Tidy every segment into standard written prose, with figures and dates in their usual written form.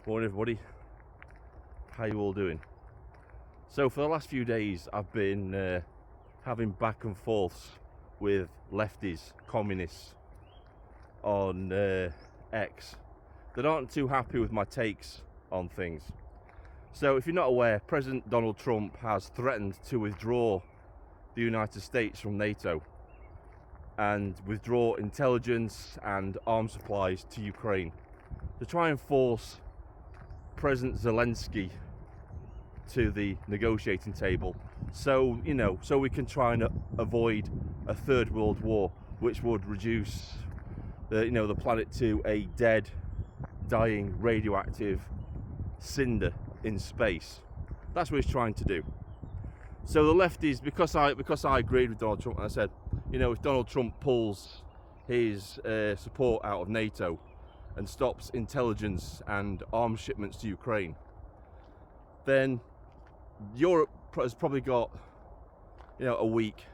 Morning everybody, how you all doing? So for the last few days I've been having back and forths with lefties, communists on X that aren't too happy with my takes on things. So if you're not aware, President Donald Trump has threatened to withdraw the United States from NATO and withdraw intelligence and arms supplies to Ukraine to try and force President Zelensky to the negotiating table, so we can try and avoid a third world war, which would reduce the planet to a dead, dying, radioactive cinder in space. That's what he's trying to do. So the lefties, because I agreed with Donald Trump, and I said, if Donald Trump pulls his support out of NATO and stops intelligence and arms shipments to Ukraine, then Europe has probably got a week.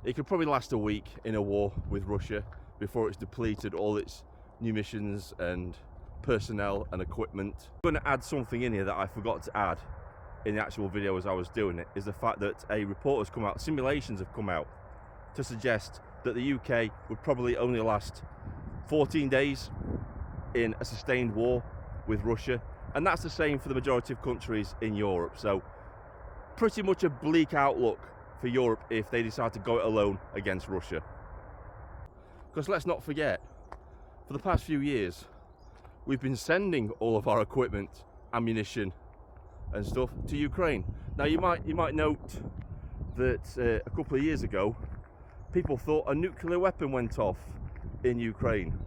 It could probably last a week in a war with Russia before it's depleted all its munitions and personnel and equipment. I'm going to add something in here that I forgot to add in the actual video as I was doing it, is the fact that a report has come out, simulations have come out to suggest that the UK would probably only last 14 days in a sustained war with Russia, and that's the same for the majority of countries in Europe. So pretty much a bleak outlook for Europe if they decide to go it alone against Russia. Because let's not forget, for the past few years we've been sending all of our equipment, ammunition and stuff to Ukraine. Now you might note that a couple of years ago people thought a nuclear weapon went off in Ukraine.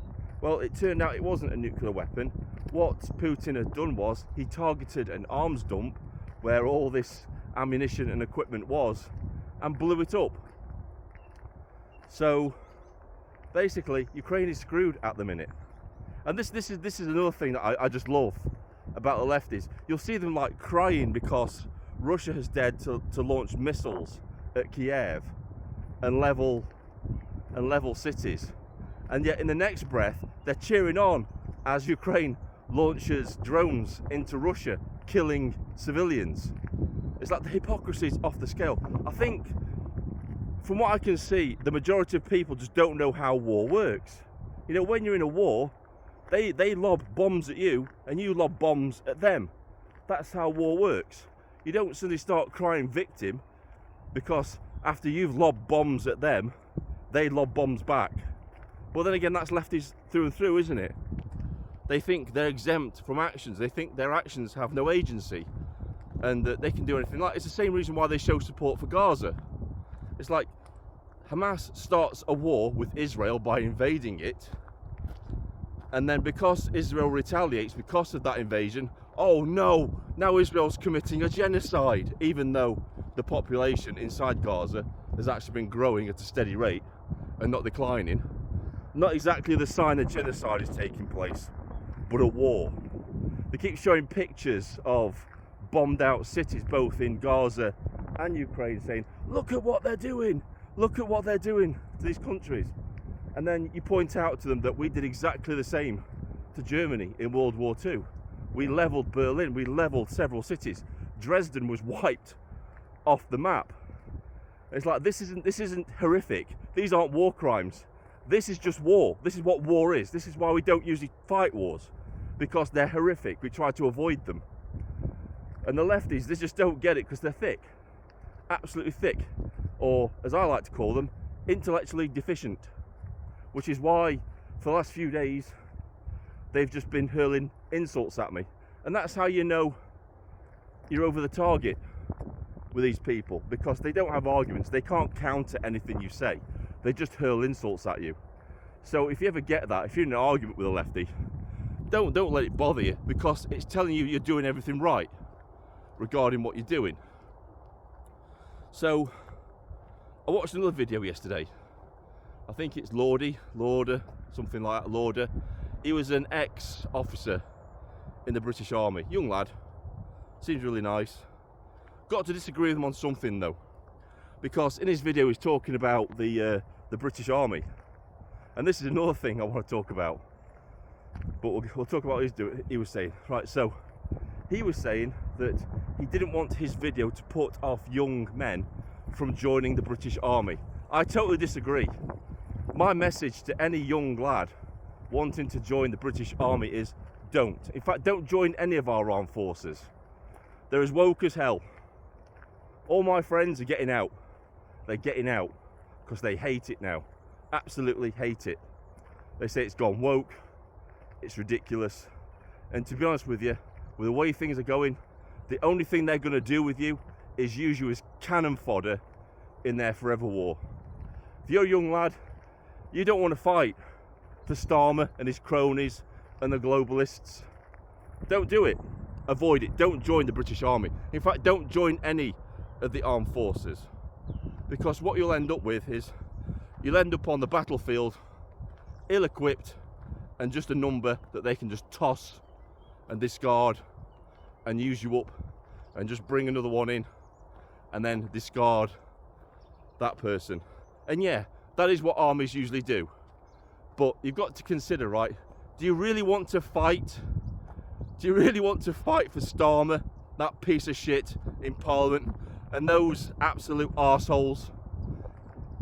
Well, it turned out it wasn't a nuclear weapon. What Putin had done was he targeted an arms dump where all this ammunition and equipment was and blew it up. So basically Ukraine is screwed at the minute. And this is another thing that I just love about the lefties. You'll see them like crying because Russia has dared to launch missiles at Kiev and level cities. And yet in the next breath they're cheering on as Ukraine launches drones into Russia, killing civilians. It's like the hypocrisy's off the scale. I think, from what I can see, the majority of people just don't know how war works. When you're in a war, they lob bombs at you and you lob bombs at them. That's how war works. You don't suddenly start crying victim because after you've lobbed bombs at them, they lob bombs back. Well, then again, that's lefties through and through, isn't it? They think they're exempt from actions. They think their actions have no agency and that they can do anything. It's the same reason why they show support for Gaza. It's like Hamas starts a war with Israel by invading it, and then because Israel retaliates because of that invasion, oh no, now Israel's committing a genocide, even though the population inside Gaza has actually been growing at a steady rate and not declining. Not exactly the sign that genocide is taking place, but a war. They keep showing pictures of bombed out cities both in Gaza and Ukraine, saying, look at what they're doing, look at what they're doing to these countries. And then you point out to them that we did exactly the same to Germany in World War II. We leveled Berlin, we leveled several cities. Dresden was wiped off the map. It's like, this isn't horrific. These aren't war crimes. This is just war. This is what war is. This is why we don't usually fight wars, because they're horrific. We try to avoid them. And the lefties, they just don't get it because they're thick. Absolutely thick. Or, as I like to call them, intellectually deficient. Which is why, for the last few days, they've just been hurling insults at me. And that's how you know you're over the target with these people, because they don't have arguments. They can't counter anything you say. They just hurl insults at you. So if you ever get that, if you're in an argument with a lefty, don't let it bother you, because it's telling you you're doing everything right regarding what you're doing. So I watched another video yesterday. I think it's Lauder, something like that, Lauder. He was an ex-officer in the British Army, young lad, seems really nice. Got to disagree with him on something though, because in his video he's talking about the British Army, and this is another thing I want to talk about. But we'll talk about what he was saying. Right, so he was saying that he didn't want his video to put off young men from joining the British Army. I totally disagree. My message to any young lad wanting to join the British Army is don't. In fact, don't join any of our armed forces. They're as woke as hell. All my friends are getting out. They're getting out because they hate it now. Absolutely hate it. They say it's gone woke, it's ridiculous. And to be honest with you, with the way things are going, the only thing they're going to do with you is use you as cannon fodder in their forever war. If you're a young lad, you don't want to fight for Starmer and his cronies and the globalists. Don't do it. Avoid it. Don't join the British Army. In fact, don't join any of the armed forces. Because what you'll end up with is you'll end up on the battlefield ill-equipped and just a number that they can just toss and discard and use you up and just bring another one in and then discard that person. And yeah, that is what armies usually do. But you've got to consider, right, do you really want to fight? Do you really want to fight for Starmer, that piece of shit in Parliament, and those absolute arseholes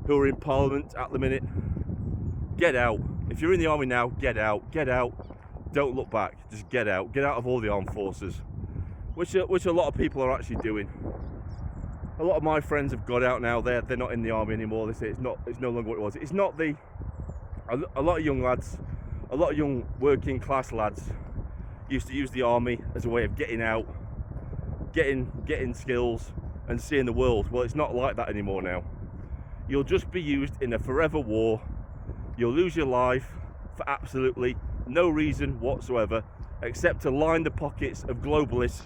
who are in Parliament at the minute? Get out. If you're in the army now, get out. Get out. Don't look back. Just get out. Get out of all the armed forces, which a lot of people are actually doing. A lot of my friends have got out now. They're not in the army anymore. They say it's no longer what it was. It's not a lot of young lads, a lot of young working class lads used to use the army as a way of getting out, getting skills and seeing the world. Well, it's not like that anymore now. You'll just be used in a forever war. You'll lose your life for absolutely no reason whatsoever, except to line the pockets of globalists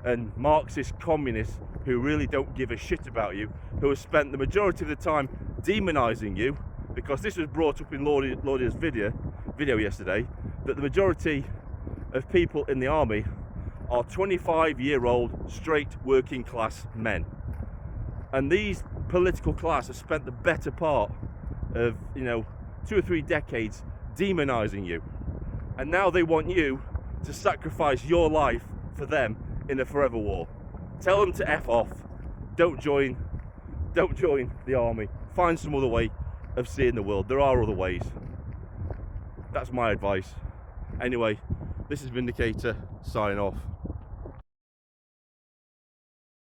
and Marxist communists who really don't give a shit about you, who have spent the majority of the time demonizing you, because this was brought up in Laudier's video yesterday, that the majority of people in the army are 25-year-old straight working class men. And these political class have spent the better part of 2 or 3 decades demonizing you. And now they want you to sacrifice your life for them in a forever war. Tell them to F off. Don't join the army. Find some other way of seeing the world. There are other ways. That's my advice. Anyway, this is Vindicator signing off.